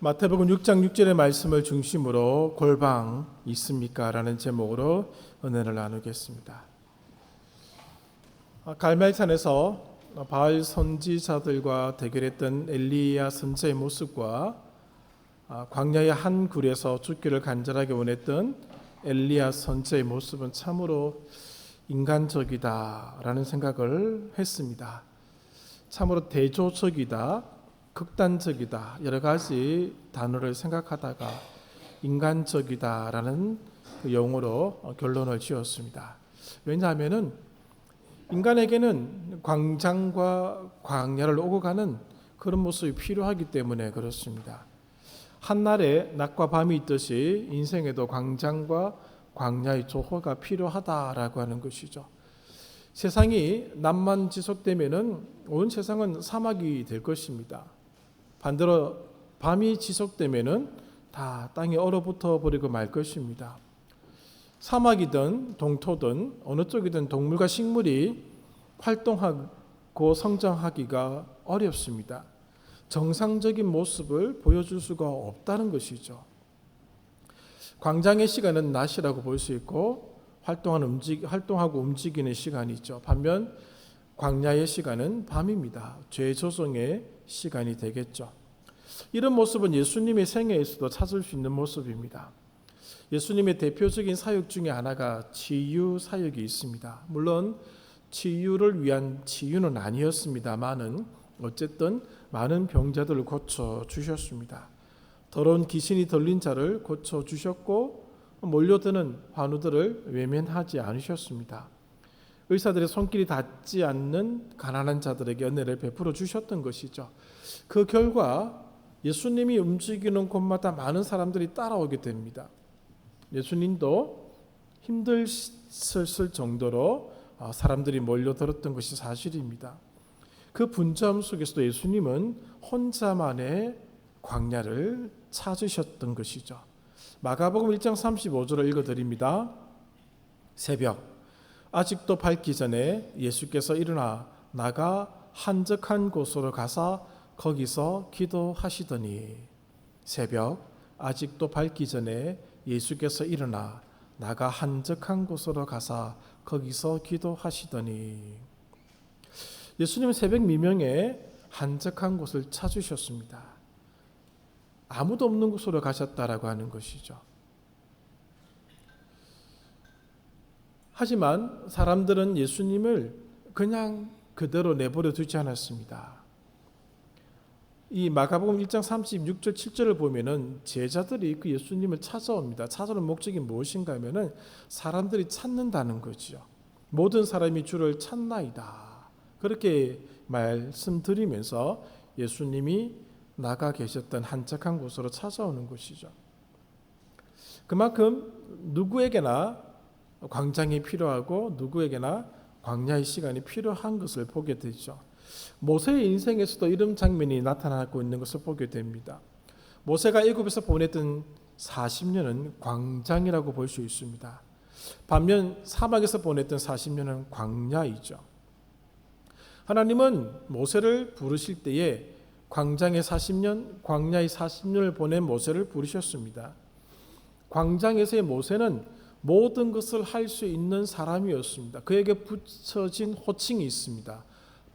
마태복음 6장 6절의 말씀을 중심으로 골방 있습니까? 라는 제목으로 은혜를 나누겠습니다. 갈멜산에서 바알 선지자들과 대결했던 엘리야 선지자의 모습과 광야의 한 굴에서 죽기를 간절하게 원했던 엘리야 선지자의 모습은 참으로 인간적이다라는 생각을 했습니다. 참으로 대조적이다, 극단적이다, 여러 가지 단어를 생각하다가 인간적이다라는 그 용어로 결론을 지었습니다. 왜냐하면은 인간에게는 광장과 광야를 오고 가는 그런 모습이 필요하기 때문에 그렇습니다. 한날에 낮과 밤이 있듯이 인생에도 광장과 광야의 조화가 필요하다라고 하는 것이죠. 세상이 낮만 지속되면은 온 세상은 사막이 될 것입니다. 반대로 밤이 지속되면은 다 땅이 얼어붙어 버리고 말 것입니다. 사막이든 동토든 어느 쪽이든 동물과 식물이 활동하고 성장하기가 어렵습니다. 정상적인 모습을 보여줄 수가 없다는 것이죠. 광장의 시간은 낮이라고 볼 수 있고 활동하고 움직이는 시간이죠. 반면 광야의 시간은 밤입니다. 죄 조성의 시간이 되겠죠. 이런 모습은 예수님의 생애에서도 찾을 수 있는 모습입니다. 예수님의 대표적인 사역 중에 하나가 치유 사역이 있습니다. 물론 치유를 위한 치유는 아니었습니다만은 어쨌든 많은 병자들을 고쳐 주셨습니다. 더러운 귀신이 들린 자를 고쳐 주셨고 몰려드는 환우들을 외면하지 않으셨습니다. 의사들의 손길이 닿지 않는 가난한 자들에게 은혜를 베풀어 주셨던 것이죠. 그 결과 예수님이 움직이는 곳마다 많은 사람들이 따라오게 됩니다. 예수님도 힘들었을 정도로 사람들이 몰려들었던 것이 사실입니다. 그 분주함 속에서도 예수님은 혼자만의 광야를 찾으셨던 것이죠. 마가복음 1장 35절을 읽어드립니다. 새벽 아직도 밝기 전에 예수께서 일어나 나가 한적한 곳으로 가사 거기서 기도하시더니 새벽 아직도 밝기 전에 예수께서 일어나 나가 한적한 곳으로 가사 거기서 기도하시더니 예수님은 새벽 미명에 한적한 곳을 찾으셨습니다. 아무도 없는 곳으로 가셨다라고 하는 것이죠. 하지만 사람들은 예수님을 그냥 그대로 내버려 두지 않았습니다. 이 마가복음 1장 36절 7절을 보면은 제자들이 그 예수님을 찾아옵니다. 찾아오는 목적이 무엇인가 하면은 사람들이 찾는다는 거죠. 모든 사람이 주를 찾나이다. 그렇게 말씀드리면서 예수님이 나가 계셨던 한적한 곳으로 찾아오는 것이죠. 그만큼 누구에게나 광장이 필요하고 누구에게나 광야의 시간이 필요한 것을 보게 되죠. 모세의 인생에서도 이런 장면이 나타나고 있는 것을 보게 됩니다. 모세가 애굽에서 보냈던 40년은 광장이라고 볼 수 있습니다. 반면 사막에서 보냈던 40년은 광야이죠. 하나님은 모세를 부르실 때에 광장의 40년, 광야의 40년을 보낸 모세를 부르셨습니다. 광장에서의 모세는 모든 것을 할 수 있는 사람이었습니다. 그에게 붙여진 호칭이 있습니다.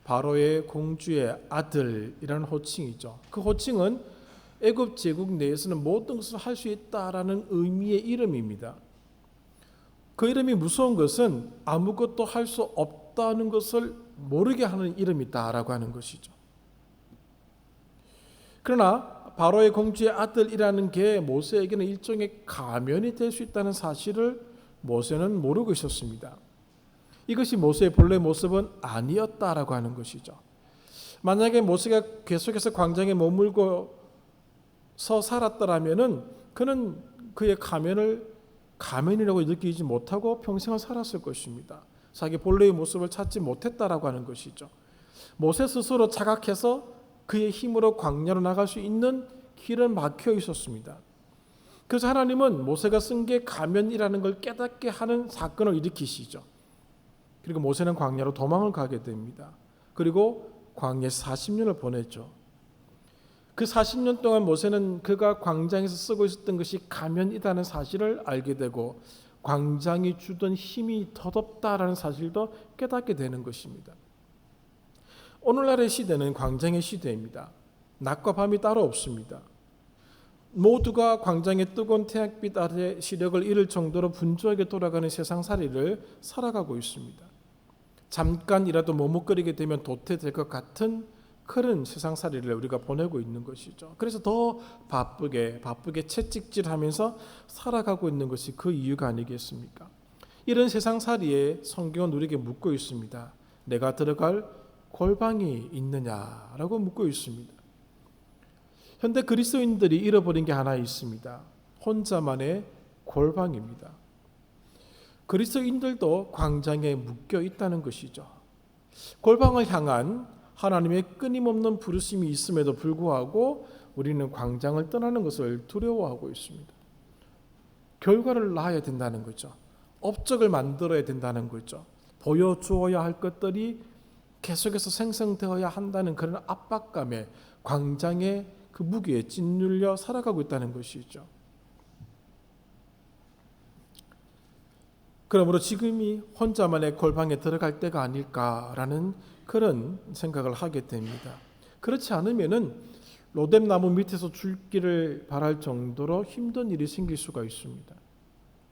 바로의 공주의 아들이라는 호칭이죠. 그 호칭은 애굽 제국 내에서는 모든 것을 할 수 있다라는 의미의 이름입니다. 그 이름이 무서운 것은 아무것도 할 수 없다는 것을 모르게 하는 이름이다라고 하는 것이죠. 그러나 바로의 공주의 아들이라는 게 모세에게는 일종의 가면이 될 수 있다는 사실을 모세는 모르고 있었습니다. 이것이 모세의 본래 모습은 아니었다라고 하는 것이죠. 만약에 모세가 계속해서 광장에 머물고서 살았더라면은 그는 그의 가면이라고 느끼지 못하고 평생을 살았을 것입니다. 자기 본래의 모습을 찾지 못했다라고 하는 것이죠. 모세 스스로 자각해서 그의 힘으로 광야로 나갈 수 있는 길은 막혀 있었습니다. 그래서 하나님은 모세가 쓴 게 가면이라는 걸 깨닫게 하는 사건을 일으키시죠. 그리고 모세는 광야로 도망을 가게 됩니다. 그리고 광야에 40년을 보냈죠. 그 40년 동안 모세는 그가 광장에서 쓰고 있었던 것이 가면이라는 사실을 알게 되고 광장이 주던 힘이 덧없다라는 사실도 깨닫게 되는 것입니다. 오늘날의 시대는 광장의 시대입니다. 낮과 밤이 따로 없습니다. 모두가 광장의 뜨거운 태양빛 아래 시력을 잃을 정도로 분주하게 돌아가는 세상살이를 살아가고 있습니다. 잠깐이라도 머뭇거리게 되면 도태될 것 같은 그런 세상살이를 우리가 보내고 있는 것이죠. 그래서 더 바쁘게 채찍질하면서 살아가고 있는 것이 그 이유가 아니겠습니까? 이런 세상살이에 성경은 우리에게 묻고 있습니다. 내가 들어갈 골방이 있느냐라고 묻고 있습니다. 현대 그리스도인들이 잃어버린 게 하나 있습니다. 혼자만의 골방입니다. 그리스도인들도 광장에 묶여 있다는 것이죠. 골방을 향한 하나님의 끊임없는 부르심이 있음에도 불구하고 우리는 광장을 떠나는 것을 두려워하고 있습니다. 결과를 낳아야 된다는 거죠. 업적을 만들어야 된다는 거죠. 보여주어야 할 것들이 계속해서 생성되어야 한다는 그런 압박감에 광장의 그 무게에 짓눌려 살아가고 있다는 것이죠. 그러므로 지금이 혼자만의 골방에 들어갈 때가 아닐까라는 그런 생각을 하게 됩니다. 그렇지 않으면은 로뎀나무 밑에서 줄기를 바랄 정도로 힘든 일이 생길 수가 있습니다.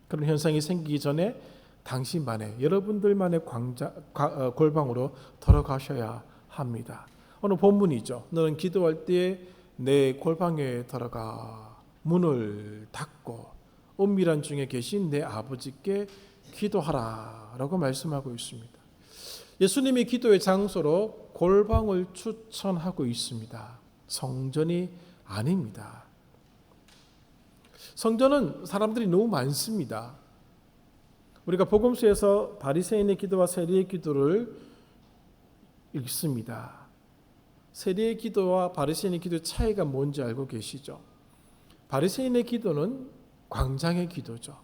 그런 현상이 생기기 전에 당신만의 여러분들만의 골방으로 들어가셔야 합니다. 오늘 본문이죠. 너는 기도할 때에 내 골방에 들어가 문을 닫고 은밀한 중에 계신 내 아버지께 기도하라 라고 말씀하고 있습니다. 예수님이 기도의 장소로 골방을 추천하고 있습니다. 성전이 아닙니다. 성전은 사람들이 너무 많습니다. 우리가 복음서에서 바리새인의 기도와 세리의 기도를 읽습니다. 세리의 기도와 바리새인의 기도의 차이가 뭔지 알고 계시죠? 바리새인의 기도는 광장의 기도죠.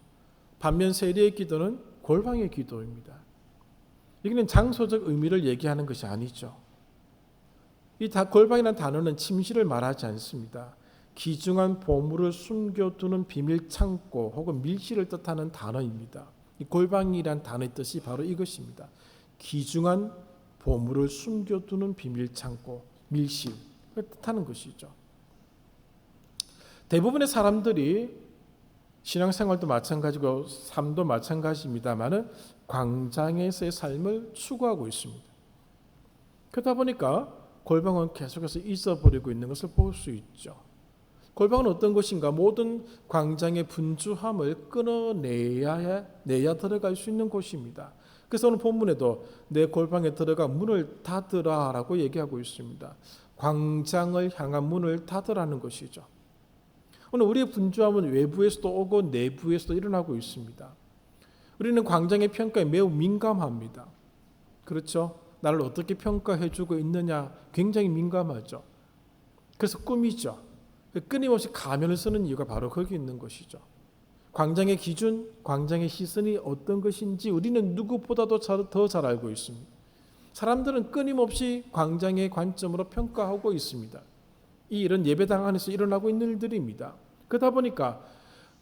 반면 세리의 기도는 골방의 기도입니다. 여기는 장소적 의미를 얘기하는 것이 아니죠. 이 골방이라는 단어는 침실을 말하지 않습니다. 귀중한 보물을 숨겨두는 비밀 창고 혹은 밀실을 뜻하는 단어입니다. 이 골방이란 단어의 뜻이 바로 이것입니다. 귀중한 보물을 숨겨두는 비밀 창고, 밀실을 뜻하는 것이죠. 대부분의 사람들이 신앙생활도 마찬가지고 삶도 마찬가지입니다만은 광장에서의 삶을 추구하고 있습니다. 그러다 보니까 골방은 계속해서 잊어버리고 있는 것을 볼 수 있죠. 골방은 어떤 것인가? 모든 광장의 분주함을 끊어내야 들어갈 수 있는 곳입니다. 그래서 오늘 본문에도 내 골방에 들어가 문을 닫으라라고 얘기하고 있습니다. 광장을 향한 문을 닫으라는 것이죠. 오늘 우리의 분주함은 외부에서도 오고 내부에서도 일어나고 있습니다. 우리는 광장의 평가에 매우 민감합니다. 그렇죠? 나를 어떻게 평가해주고 있느냐 굉장히 민감하죠. 그래서 꾸미죠. 끊임없이 가면을 쓰는 이유가 바로 거기 있는 것이죠. 광장의 기준, 광장의 시선이 어떤 것인지 우리는 누구보다도 더 잘 알고 있습니다. 사람들은 끊임없이 광장의 관점으로 평가하고 있습니다. 이 일은 예배당 안에서 일어나고 있는 일들입니다. 그러다 보니까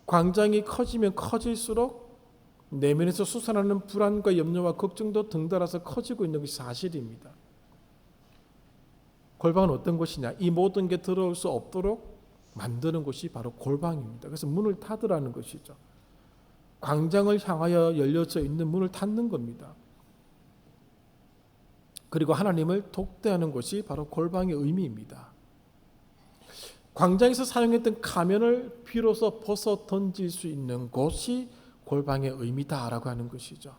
광장이 커지면 커질수록 내면에서 솟아나는 불안과 염려와 걱정도 덩달아서 커지고 있는 것이 사실입니다. 골방은 어떤 것이냐? 이 모든 게 들어올 수 없도록 만드는 곳이 바로 골방입니다. 그래서 문을 닫으라는 것이죠. 광장을 향하여 열려져 있는 문을 닫는 겁니다. 그리고 하나님을 독대하는 것이 바로 골방의 의미입니다. 광장에서 사용했던 가면을 비로소 벗어 던질 수 있는 곳이 골방의 의미다라고 하는 것이죠.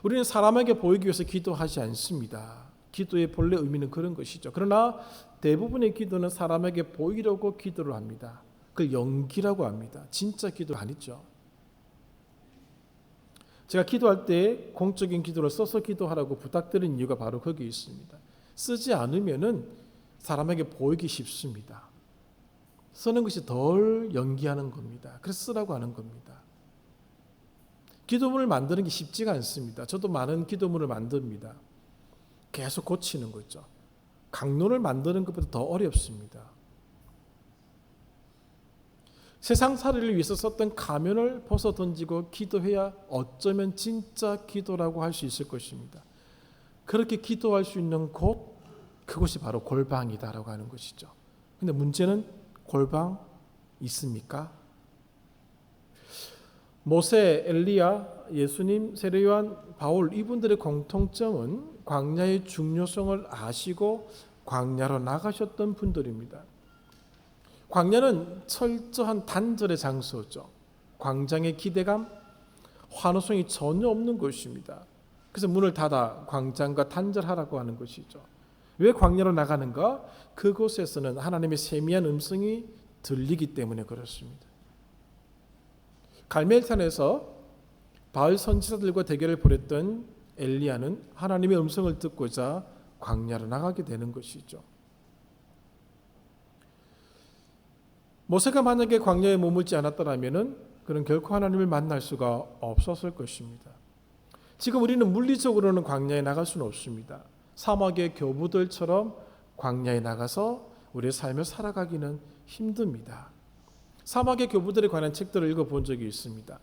우리는 사람에게 보이기 위해서 기도하지 않습니다. 기도의 본래 의미는 그런 것이죠. 그러나 대부분의 기도는 사람에게 보이려고 기도를 합니다. 그걸 연기라고 합니다. 진짜 기도 아니죠. 제가 기도할 때 공적인 기도를 써서 기도하라고 부탁드린 이유가 바로 거기에 있습니다. 쓰지 않으면은 사람에게 보이기 쉽습니다. 쓰는 것이 덜 연기하는 겁니다. 그래서 쓰라고 하는 겁니다. 기도문을 만드는 게 쉽지가 않습니다. 저도 많은 기도문을 만듭니다. 계속 고치는 거죠. 강론을 만드는 것보다 더 어렵습니다. 세상살이를 위해서 썼던 가면을 벗어 던지고 기도해야 어쩌면 진짜 기도라고 할 수 있을 것입니다. 그렇게 기도할 수 있는 곳, 그곳이 바로 골방이다라고 하는 것이죠. 근데 문제는 골방 있습니까? 모세, 엘리야, 예수님, 세례요한, 바울 이분들의 공통점은 광야의 중요성을 아시고 광야로 나가셨던 분들입니다. 광야는 철저한 단절의 장소죠. 광장의 기대감, 환호성이 전혀 없는 곳입니다. 그래서 문을 닫아 광장과 단절하라고 하는 것이죠. 왜 광야로 나가는가? 그곳에서는 하나님의 세미한 음성이 들리기 때문에 그렇습니다. 갈멜산에서 바알 선지자들과 대결을 벌였던 엘리야는 하나님의 음성을 듣고자 광야로 나가게 되는 것이죠. 모세가 만약에 광야에 머물지 않았더라면 그는 결코 하나님을 만날 수가 없었을 것입니다. 지금 우리는 물리적으로는 광야에 나갈 수는 없습니다. 사막의 교부들처럼 광야에 나가서 우리의 삶을 살아가기는 힘듭니다. 사막의 교부들에 관한 책들을 읽어본 적이 있습니다.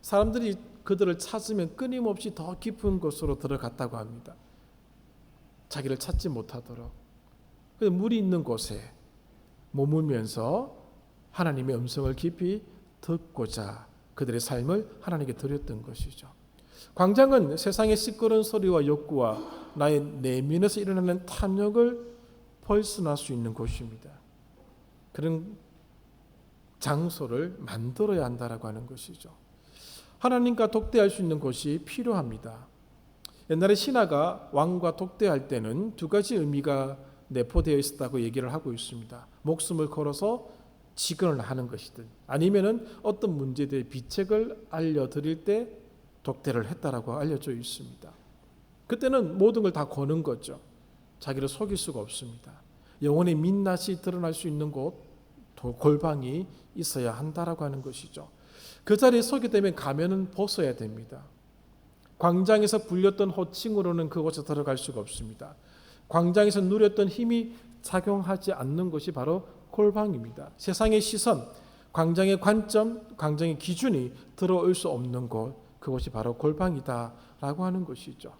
사람들이 그들을 찾으면 끊임없이 더 깊은 곳으로 들어갔다고 합니다. 자기를 찾지 못하도록. 물이 있는 곳에 머물면서 하나님의 음성을 깊이 듣고자 그들의 삶을 하나님께 드렸던 것이죠. 광장은 세상의 시끄러운 소리와 욕구와 나의 내면에서 일어나는 탐욕을 벌슨할 수 있는 곳입니다. 그런 장소를 만들어야 한다라고 하는 것이죠. 하나님과 독대할 수 있는 곳이 필요합니다. 옛날에 신하가 왕과 독대할 때는 두 가지 의미가 내포되어 있었다고 얘기를 하고 있습니다. 목숨을 걸어서 직언을 하는 것이든 아니면은 어떤 문제에 대해 비책을 알려드릴 때 독대를 했다라고 알려져 있습니다. 그때는 모든 걸 다 거는 거죠. 자기를 속일 수가 없습니다. 영혼의 민낯이 드러날 수 있는 곳, 골방이 있어야 한다라고 하는 것이죠. 그 자리에 서게 되면 가면은 벗어야 됩니다. 광장에서 불렸던 호칭으로는 그곳에 들어갈 수가 없습니다. 광장에서 누렸던 힘이 작용하지 않는 것이 바로 골방입니다. 세상의 시선, 광장의 관점, 광장의 기준이 들어올 수 없는 곳, 그것이 바로 골방이다라고 하는 것이죠.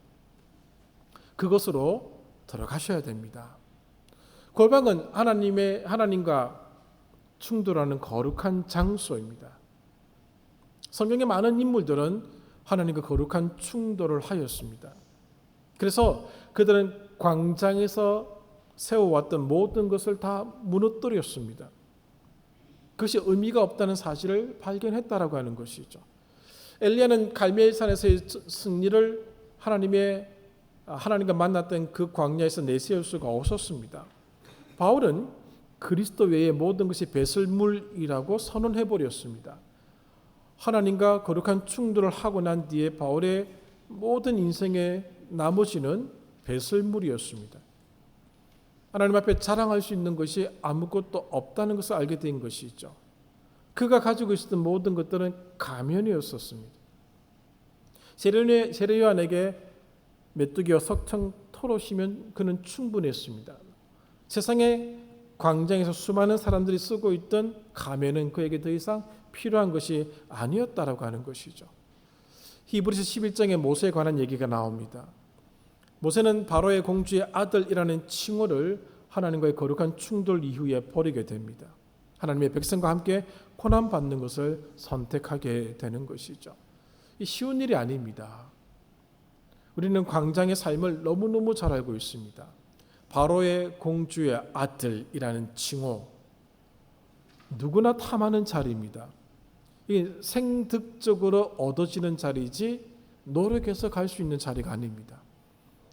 그것으로 들어가셔야 됩니다. 골방은 하나님과 충돌하는 거룩한 장소입니다. 성경의 많은 인물들은 하나님과 거룩한 충돌을 하였습니다. 그래서 그들은 광장에서 세워왔던 모든 것을 다 무너뜨렸습니다. 그것이 의미가 없다는 사실을 발견했다라고 하는 것이죠. 엘리야는 갈멜산에서의 승리를 하나님과 만났던 그 광야에서 내세울 수가 없었습니다. 바울은 그리스도 외의 모든 것이 배설물이라고 선언해 버렸습니다. 하나님과 거룩한 충돌을 하고 난 뒤에 바울의 모든 인생의 나머지는 배설물이었습니다. 하나님 앞에 자랑할 수 있는 것이 아무것도 없다는 것을 알게 된 것이죠. 그가 가지고 있었던 모든 것들은 가면이었었습니다. 세례요한에게 메뚜기와 석청 털옷이면 그는 충분했습니다. 세상의 광장에서 수많은 사람들이 쓰고 있던 가면은 그에게 더 이상 필요한 것이 아니었다라고 하는 것이죠. 히브리서 11장에 모세에 관한 얘기가 나옵니다. 모세는 바로의 공주의 아들이라는 칭호를 하나님과의 거룩한 충돌 이후에 버리게 됩니다. 하나님의 백성과 함께 고난받는 것을 선택하게 되는 것이죠. 이 쉬운 일이 아닙니다. 우리는 광장의 삶을 너무너무 잘 알고 있습니다. 바로의 공주의 아들이라는 칭호, 누구나 탐하는 자리입니다. 이게 생득적으로 얻어지는 자리이지 노력해서 갈 수 있는 자리가 아닙니다.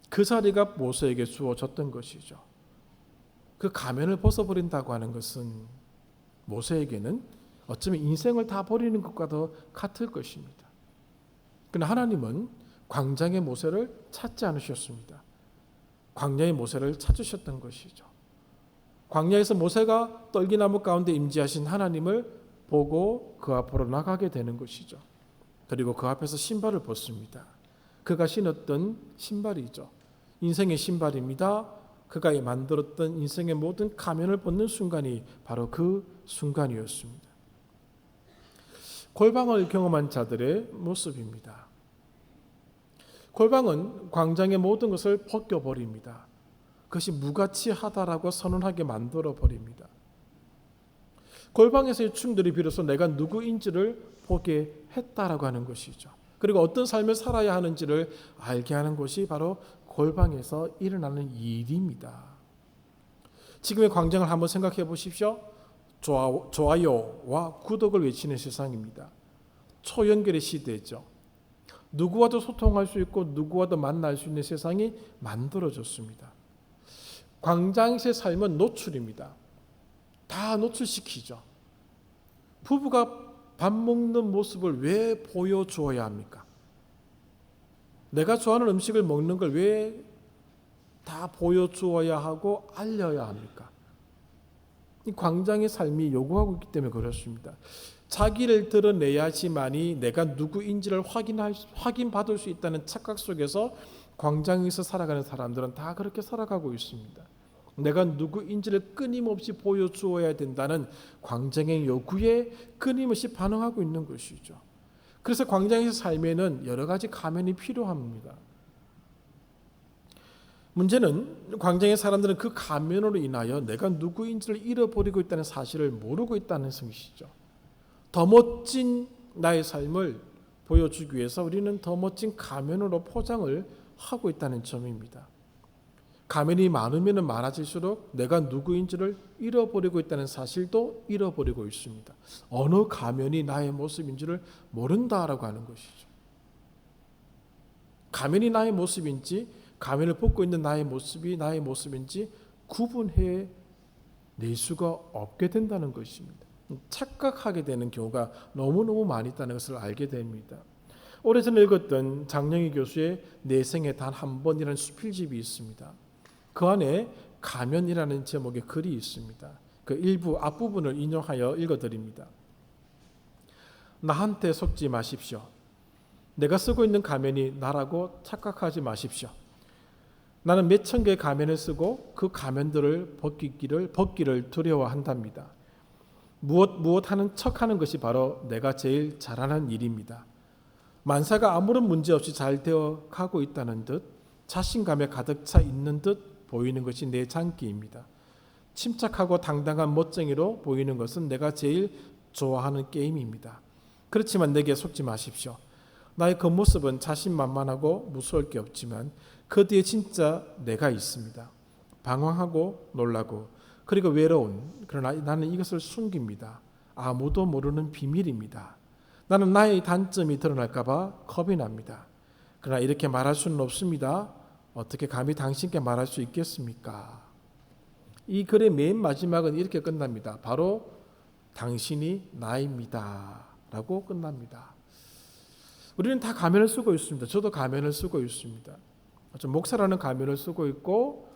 그 자리가 모세에게 주어졌던 것이죠. 그 가면을 벗어버린다고 하는 것은 모세에게는 어쩌면 인생을 다 버리는 것과도 같을 것입니다. 그러나 하나님은 광장의 모세를 찾지 않으셨습니다. 광야의 모세를 찾으셨던 것이죠. 광야에서 모세가 떨기나무 가운데 임재하신 하나님을 보고 그 앞으로 나가게 되는 것이죠. 그리고 그 앞에서 신발을 벗습니다. 그가 신었던 신발이죠. 인생의 신발입니다. 그가 만들었던 인생의 모든 가면을 벗는 순간이 바로 그 순간이었습니다. 골방을 경험한 자들의 모습입니다. 골방은 광장의 모든 것을 벗겨버립니다. 그것이 무가치하다라고 선언하게 만들어버립니다. 골방에서의 충돌이 비로소 내가 누구인지를 보게 했다라고 하는 것이죠. 그리고 어떤 삶을 살아야 하는지를 알게 하는 것이 바로 골방에서 일어나는 일입니다. 지금의 광장을 한번 생각해 보십시오. 좋아요와 구독을 외치는 세상입니다. 초연결의 시대죠. 누구와도 소통할 수 있고 누구와도 만날 수 있는 세상이 만들어졌습니다. 광장에서의 삶은 노출입니다. 다 노출시키죠. 부부가 밥 먹는 모습을 왜 보여주어야 합니까? 내가 좋아하는 음식을 먹는 걸 왜 다 보여주어야 하고 알려야 합니까? 이 광장의 삶이 요구하고 있기 때문에 그렇습니다. 자기를 드러내야지만이 내가 누구인지를 확인받을 수 있다는 착각 속에서 광장에서 살아가는 사람들은 다 그렇게 살아가고 있습니다. 내가 누구인지를 끊임없이 보여주어야 된다는 광장의 요구에 끊임없이 반응하고 있는 것이죠. 그래서 광장에서 삶에는 여러 가지 가면이 필요합니다. 문제는 광장의 사람들은 그 가면으로 인하여 내가 누구인지를 잃어버리고 있다는 사실을 모르고 있다는 것이죠. 더 멋진 나의 삶을 보여주기 위해서 우리는 더 멋진 가면으로 포장을 하고 있다는 점입니다. 가면이 많으면 많아질수록 내가 누구인지를 잃어버리고 있다는 사실도 잃어버리고 있습니다. 어느 가면이 나의 모습인지를 모른다라고 하는 것이죠. 가면이 나의 모습인지 가면을 벗고 있는 나의 모습이 나의 모습인지 구분해 낼 수가 없게 된다는 것입니다. 착각하게 되는 경우가 너무너무 많이 있다는 것을 알게 됩니다. 오래전에 읽었던 장영희 교수의 내 생에 단 한 번이라는 수필집이 있습니다. 그 안에 가면이라는 제목의 글이 있습니다. 그 일부 앞부분을 인용하여 읽어드립니다. 나한테 속지 마십시오. 내가 쓰고 있는 가면이 나라고 착각하지 마십시오. 나는 몇천 개의 가면을 쓰고 그 가면들을 벗기를 두려워한답니다. 무엇 하는 척하는 것이 바로 내가 제일 잘하는 일입니다. 만사가 아무런 문제 없이 잘 되어 가고 있다는 듯 자신감에 가득 차 있는 듯 보이는 것이 내 장기입니다. 침착하고 당당한 멋쟁이로 보이는 것은 내가 제일 좋아하는 게임입니다. 그렇지만 내게 속지 마십시오. 나의 겉모습은 자신만만하고 무서울 게 없지만 그 뒤에 진짜 내가 있습니다. 방황하고 놀라고 그리고 외로운, 그러나 나는 이것을 숨깁니다. 아무도 모르는 비밀입니다. 나는 나의 단점이 드러날까 봐 겁이 납니다. 그러나 이렇게 말할 수는 없습니다. 어떻게 감히 당신께 말할 수 있겠습니까? 이 글의 맨 마지막은 이렇게 끝납니다. 바로 당신이 나입니다 라고 끝납니다. 우리는 다 가면을 쓰고 있습니다. 저도 가면을 쓰고 있습니다. 목사라는 가면을 쓰고 있고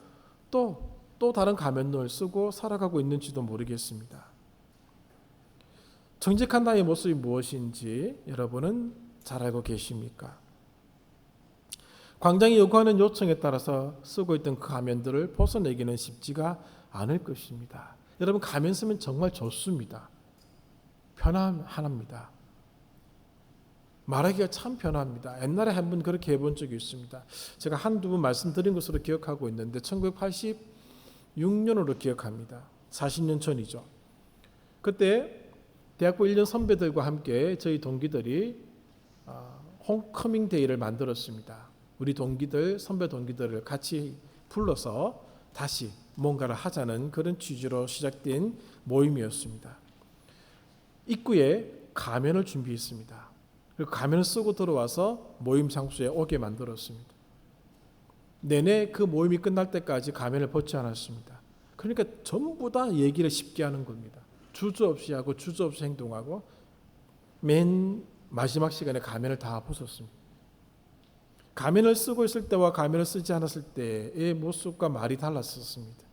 또 다른 가면을 쓰고 살아가고 있는지도 모르겠습니다. 정직한 나의 모습이 무엇인지 여러분은 잘 알고 계십니까? 광장이 요구하는 요청에 따라서 쓰고 있던 그 가면들을 벗어내기는 쉽지가 않을 것입니다. 여러분, 가면 쓰면 정말 좋습니다. 편안합니다. 말하기가 참 편합니다. 옛날에 한번 그렇게 해본 적이 있습니다. 제가 한두 번 말씀드린 것으로 기억하고 있는데 1986년으로 기억합니다. 40년 전이죠. 그때 대학부 1년 선배들과 함께 저희 동기들이 홈커밍 데이를 만들었습니다. 우리 동기들, 선배 동기들을 같이 불러서 다시 뭔가를 하자는 그런 취지로 시작된 모임이었습니다. 입구에 가면을 준비했습니다. 그리고 가면을 쓰고 들어와서 모임 장소에 오게 만들었습니다. 내내 그 모임이 끝날 때까지 가면을 벗지 않았습니다. 그러니까 전부 다 얘기를 쉽게 하는 겁니다. 주저없이 하고 주저없이 행동하고 맨 마지막 시간에 가면을 다 벗었습니다. 가면을 쓰고 있을 때와 가면을 쓰지 않았을 때의 모습과 말이 달랐었습니다.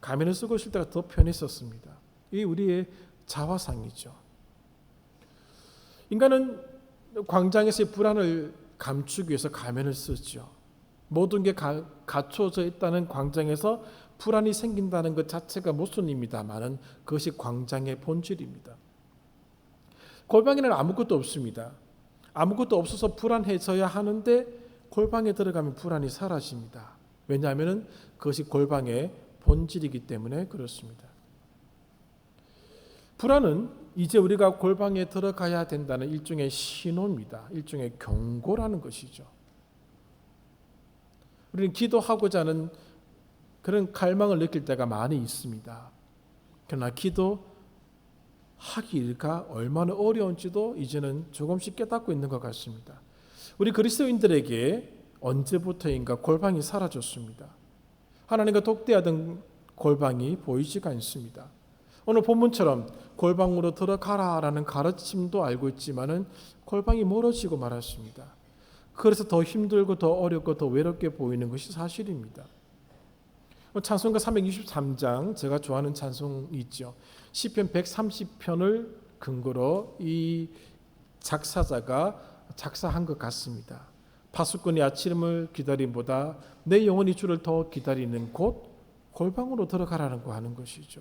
가면을 쓰고 있을 때가 더 편했었습니다. 이게 우리의 자화상이죠. 인간은 광장에서의 불안을 감추기 위해서 가면을 쓰죠. 모든 게 갖춰져 있다는 광장에서 불안이 생긴다는 것 자체가 모순입니다만은 그것이 광장의 본질입니다. 골방에는 아무것도 없습니다. 아무것도 없어서 불안해져야 하는데 골방에 들어가면 불안이 사라집니다. 왜냐하면 그것이 골방의 본질이기 때문에 그렇습니다. 불안은 이제 우리가 골방에 들어가야 된다는 일종의 신호입니다. 일종의 경고라는 것이죠. 우리는 기도하고자 하는 그런 갈망을 느낄 때가 많이 있습니다. 그러나 기도하기가 얼마나 어려운지도 이제는 조금씩 깨닫고 있는 것 같습니다. 우리 그리스도인들에게 언제부터인가 골방이 사라졌습니다. 하나님과 독대하던 골방이 보이지가 않습니다. 오늘 본문처럼 골방으로 들어가라라는 가르침도 알고 있지만은 골방이 멀어지고 말았습니다. 그래서 더 힘들고 더 어렵고 더 외롭게 보이는 것이 사실입니다. 찬송가 323장 제가 좋아하는 찬송이 있죠. 시편 130편을 근거로 이 작사자가 작사한 것 같습니다. 파수꾼이 아침을 기다림보다 내 영혼이 주를 더 기다리는 곳 골방으로 들어가라는 거 하는 것이죠.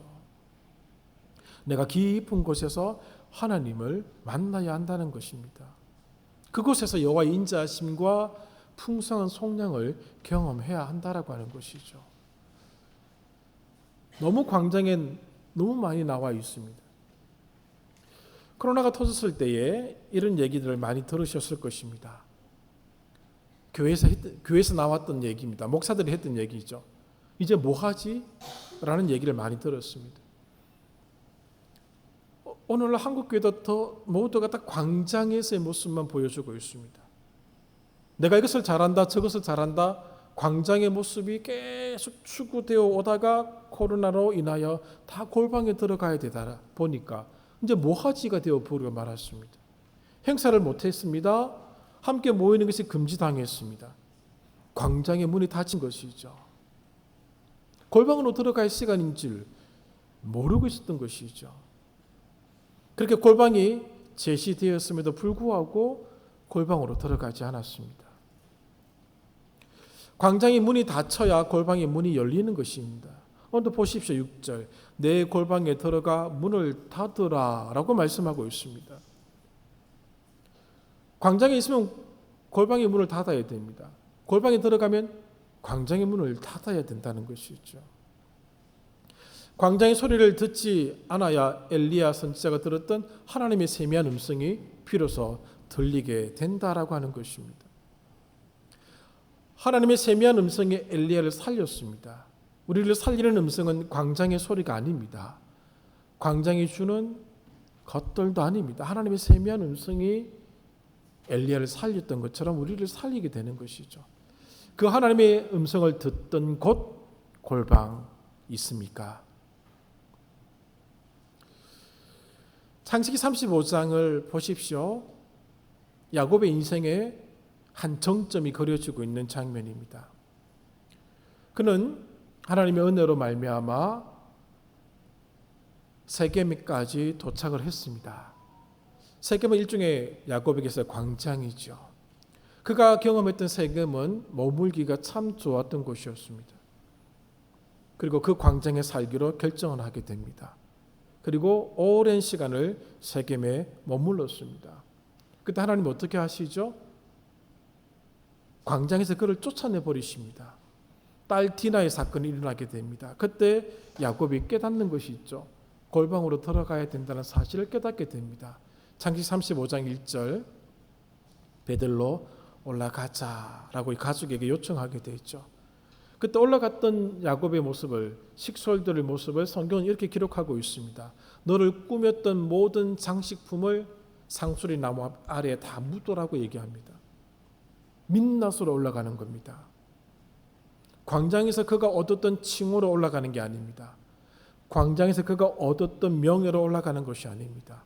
내가 깊은 곳에서 하나님을 만나야 한다는 것입니다. 그곳에서 여호와의 인자하심과 풍성한 속량을 경험해야 한다라고 하는 것이죠. 너무 광장에 너무 많이 나와 있습니다. 코로나가 터졌을 때에 이런 얘기들을 많이 들으셨을 것입니다. 교회에서 나왔던 얘기입니다. 목사들이 했던 얘기죠. 이제 뭐 하지? 라는 얘기를 많이 들었습니다. 오늘날 한국교회도 더 모두가 다 광장에서의 모습만 보여주고 있습니다. 내가 이것을 잘한다, 저것을 잘한다, 광장의 모습이 계속 추구되어 오다가 코로나로 인하여 다 골방에 들어가야 되다 보니까 이제 뭐 하지가 되어 버리고 말았습니다. 행사를 못했습니다. 함께 모이는 것이 금지당했습니다. 광장의 문이 닫힌 것이죠. 골방으로 들어갈 시간인 줄 모르고 있었던 것이죠. 그렇게 골방이 제시되었음에도 불구하고 골방으로 들어가지 않았습니다. 광장의 문이 닫혀야 골방의 문이 열리는 것입니다. 오늘도 보십시오. 6절 내 골방에 들어가 문을 닫으라 라고 말씀하고 있습니다. 광장에 있으면 골방의 문을 닫아야 됩니다. 골방에 들어가면 광장의 문을 닫아야 된다는 것이죠. 광장의 소리를 듣지 않아야 엘리야 선지자가 들었던 하나님의 세미한 음성이 비로소 들리게 된다라고 하는 것입니다. 하나님의 세미한 음성이 엘리야를 살렸습니다. 우리를 살리는 음성은 광장의 소리가 아닙니다. 광장이 주는 것들도 아닙니다. 하나님의 세미한 음성이 엘리야를 살렸던 것처럼 우리를 살리게 되는 것이죠. 그 하나님의 음성을 듣던 곳 골방 있습니까? 창세기 35장을 보십시오. 야곱의 인생에 한 정점이 그려지고 있는 장면입니다. 그는 하나님의 은혜로 말미암아 세겜까지 도착을 했습니다. 세겜은 일종의 야곱에게서 광장이죠. 그가 경험했던 세겜은 머물기가 참 좋았던 곳이었습니다. 그리고 그 광장에 살기로 결정을 하게 됩니다. 그리고 오랜 시간을 세겜에 머물렀습니다. 그때 하나님 어떻게 하시죠? 광장에서 그를 쫓아내 버리십니다. 딸 디나의 사건이 일어나게 됩니다. 그때 야곱이 깨닫는 것이 있죠. 골방으로 들어가야 된다는 사실을 깨닫게 됩니다. 창세기 35장 1절 베들로 올라가자라고 이 가족에게 요청하게 되죠. 그때 올라갔던 야곱의 모습을 식솔들의 모습을 성경은 이렇게 기록하고 있습니다. 너를 꾸몄던 모든 장식품을 상수리 나무 아래에 다 묻도라고 얘기합니다. 민낯으로 올라가는 겁니다. 광장에서 그가 얻었던 칭호로 올라가는 게 아닙니다. 광장에서 그가 얻었던 명예로 올라가는 것이 아닙니다.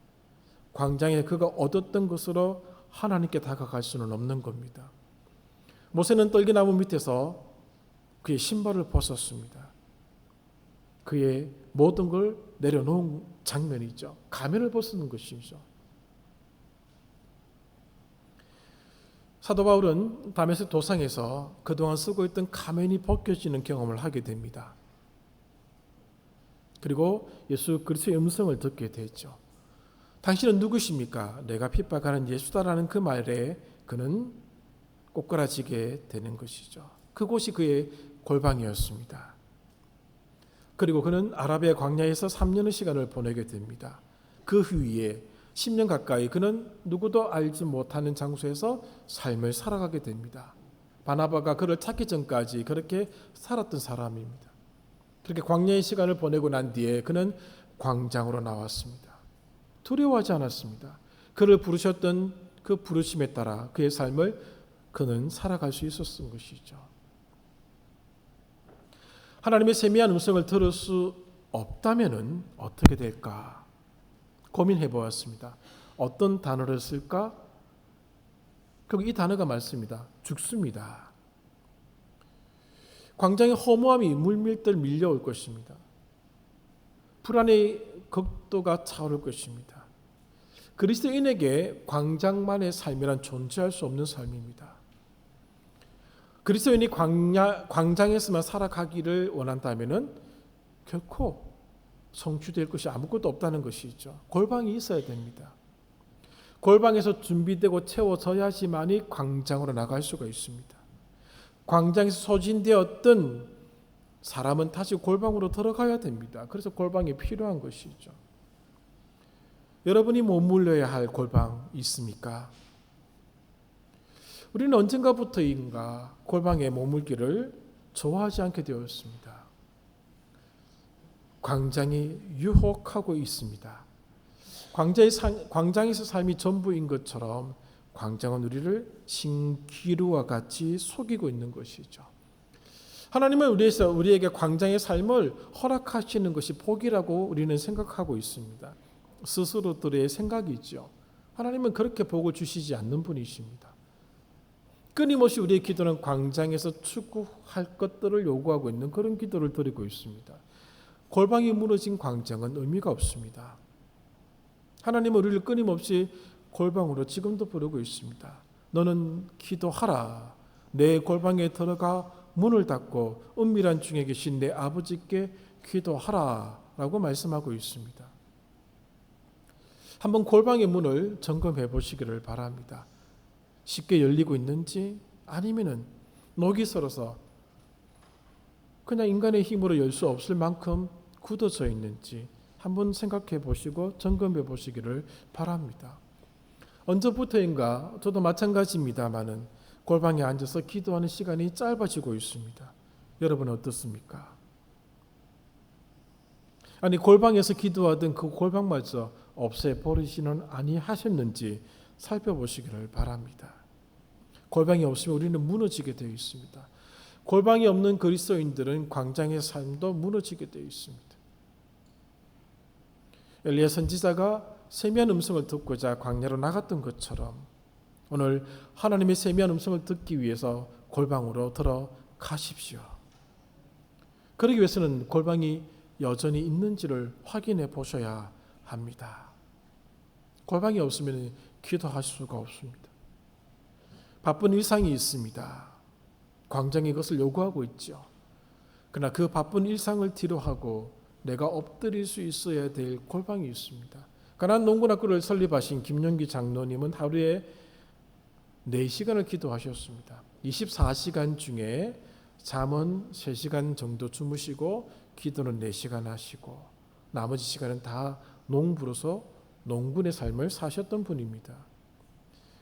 광장에 그가 얻었던 것으로 하나님께 다가갈 수는 없는 겁니다. 모세는 떨기나무 밑에서 그의 신발을 벗었습니다. 그의 모든 걸 내려놓은 장면이죠. 가면을 벗는 것이죠. 사도 바울은 다메섹 도상에서 그동안 쓰고 있던 가면이 벗겨지는 경험을 하게 됩니다. 그리고 예수 그리스도의 음성을 듣게 되죠. 당신은 누구십니까? 내가 핍박하는 예수다라는 그 말에 그는 꼬꾸라지게 되는 것이죠. 그곳이 그의 골방이었습니다. 그리고 그는 아라비아 광야에서 3년의 시간을 보내게 됩니다. 그 후에 10년 가까이 그는 누구도 알지 못하는 장소에서 삶을 살아가게 됩니다. 바나바가 그를 찾기 전까지 그렇게 살았던 사람입니다. 그렇게 광야의 시간을 보내고 난 뒤에 그는 광장으로 나왔습니다. 두려워하지 않았습니다. 그를 부르셨던 그 부르심에 따라 그의 삶을 그는 살아갈 수 있었던 것이죠. 하나님의 세미한 음성을 들을 수 없다면 어떻게 될까 고민해 보았습니다. 어떤 단어를 쓸까? 결국 이 단어가 맞습니다. 죽습니다. 광장의 허무함이 물밀듯 밀려올 것입니다. 불안의 극도가 차오를 것입니다. 그리스도인에게 광장만의 삶이란 존재할 수 없는 삶입니다. 그리스도인이 광장에서만 살아가기를 원한다면 결코 성취될 것이 아무것도 없다는 것이죠. 골방이 있어야 됩니다. 골방에서 준비되고 채워져야지만이 광장으로 나갈 수가 있습니다. 광장에서 소진되었던 사람은 다시 골방으로 들어가야 됩니다. 그래서 골방이 필요한 것이죠. 여러분이 머물러야 할 골방 있습니까? 우리는 언젠가부터인가 골방에 머물기를 좋아하지 않게 되었습니다. 광장이 유혹하고 있습니다. 광장에서 삶이 전부인 것처럼 광장은 우리를 신기루와 같이 속이고 있는 것이죠. 하나님은 우리에게 광장의 삶을 허락하시는 것이 복이라고 우리는 생각하고 있습니다. 스스로들의 생각이죠. 하나님은 그렇게 복을 주시지 않는 분이십니다. 끊임없이 우리의 기도는 광장에서 추구할 것들을 요구하고 있는 그런 기도를 드리고 있습니다. 골방이 무너진 광장은 의미가 없습니다. 하나님은 우리를 끊임없이 골방으로 지금도 부르고 있습니다. 너는 기도하라. 내 골방에 들어가 문을 닫고 은밀한 중에 계신 내 아버지께 기도하라 라고 말씀하고 있습니다. 한번 골방의 문을 점검해 보시기를 바랍니다. 쉽게 열리고 있는지 아니면은 녹이 슬어서 그냥 인간의 힘으로 열 수 없을 만큼 굳어져 있는지 한번 생각해 보시고 점검해 보시기를 바랍니다. 언제부터인가 저도 마찬가지입니다만은 골방에 앉아서 기도하는 시간이 짧아지고 있습니다. 여러분 어떻습니까? 아니 골방에서 기도하던 그 골방마저 없애버리지는 아니하셨는지 살펴보시기를 바랍니다. 골방이 없으면 우리는 무너지게 되어 있습니다. 골방이 없는 그리스도인들은 광장의 삶도 무너지게 되어 있습니다. 엘리야 선지자가 세미한 음성을 듣고자 광야로 나갔던 것처럼 오늘 하나님의 세미한 음성을 듣기 위해서 골방으로 들어가십시오. 그러기 위해서는 골방이 여전히 있는지를 확인해 보셔야 합니다. 골방이 없으면 기도하실 수가 없습니다. 바쁜 일상이 있습니다. 광장이 그것을 요구하고 있죠. 그러나 그 바쁜 일상을 뒤로하고 내가 엎드릴 수 있어야 될 골방이 있습니다. 가난 농구학교를 설립하신 김용기 장로님은 하루에 4시간을 기도하셨습니다. 24시간 중에 잠은 3시간 정도 주무시고 기도는 4시간 하시고 나머지 시간은 다 농부로서 농군의 삶을 사셨던 분입니다.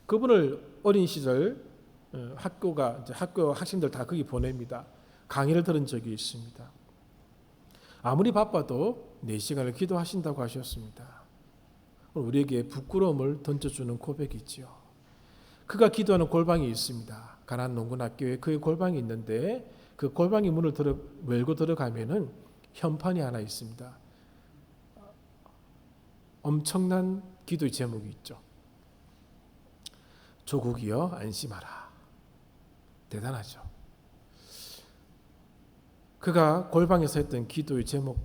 그분을 어린 시절 학교 학생들 다 거기 보냅니다. 강의를 들은 적이 있습니다. 아무리 바빠도 4시간을 기도하신다고 하셨습니다. 우리에게 부끄러움을 던져주는 고백이지요. 그가 기도하는 골방이 있습니다. 가난 농군학교에 그의 골방이 있는데 그 골방의 문을 열고 들어가면은 현판이 하나 있습니다. 엄청난 기도의 제목이 있죠. 조국이여 안심하라. 대단하죠. 그가 골방에서 했던 기도의 제목,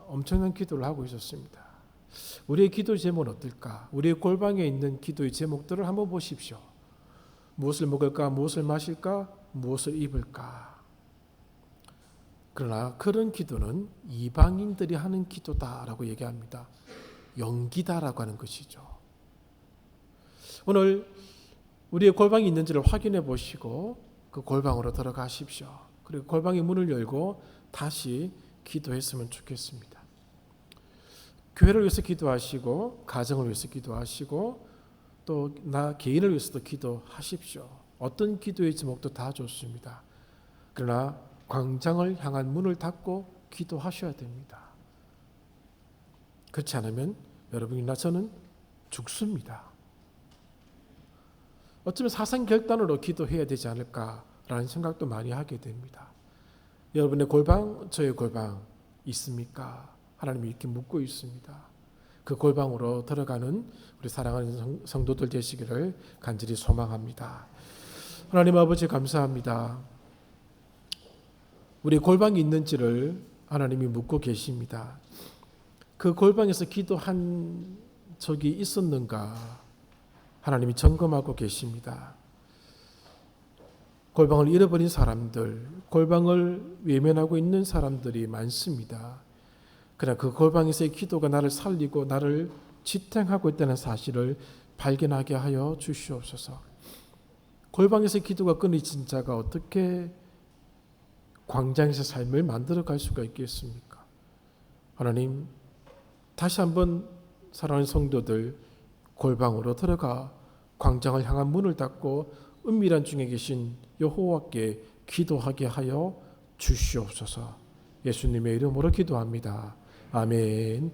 엄청난 기도를 하고 있었습니다. 우리의 기도의 제목은 어떨까? 우리의 골방에 있는 기도의 제목들을 한번 보십시오. 무엇을 먹을까? 무엇을 마실까? 무엇을 입을까? 그러나 그런 기도는 이방인들이 하는 기도다라고 얘기합니다. 용기다라고 하는 것이죠. 오늘 우리의 골방이 있는지를 확인해 보시고 그 골방으로 들어가십시오. 그리고 골방의 문을 열고 다시 기도했으면 좋겠습니다. 교회를 위해서 기도하시고 가정을 위해서 기도하시고 또 나 개인을 위해서도 기도하십시오. 어떤 기도의 제목도 다 좋습니다. 그러나 광장을 향한 문을 닫고 기도하셔야 됩니다. 그렇지 않으면 여러분이나 저는 죽습니다. 어쩌면 사상결단으로 기도해야 되지 않을까라는 생각도 많이 하게 됩니다. 여러분의 골방, 저의 골방 있습니까? 하나님이 이렇게 묻고 있습니다. 그 골방으로 들어가는 우리 사랑하는 성도들 되시기를 간절히 소망합니다. 하나님 아버지 감사합니다. 우리 골방이 있는지를 하나님이 묻고 계십니다. 그 골방에서 기도한 적이 있었는가 하나님이 점검하고 계십니다. 골방을 잃어버린 사람들, 골방을 외면하고 있는 사람들이 많습니다. 그러나 그 골방에서의 기도가 나를 살리고 나를 지탱하고 있다는 사실을 발견하게 하여 주시옵소서. 골방에서의 기도가 끊어진 자가 어떻게 광장에서 삶을 만들어갈 수가 있겠습니까? 하나님, 다시 한번 사랑하는 성도들 골방으로 들어가 광장을 향한 문을 닫고 은밀한 중에 계신 여호와께 기도하게 하여 주시옵소서. 예수님의 이름으로 기도합니다. 아멘.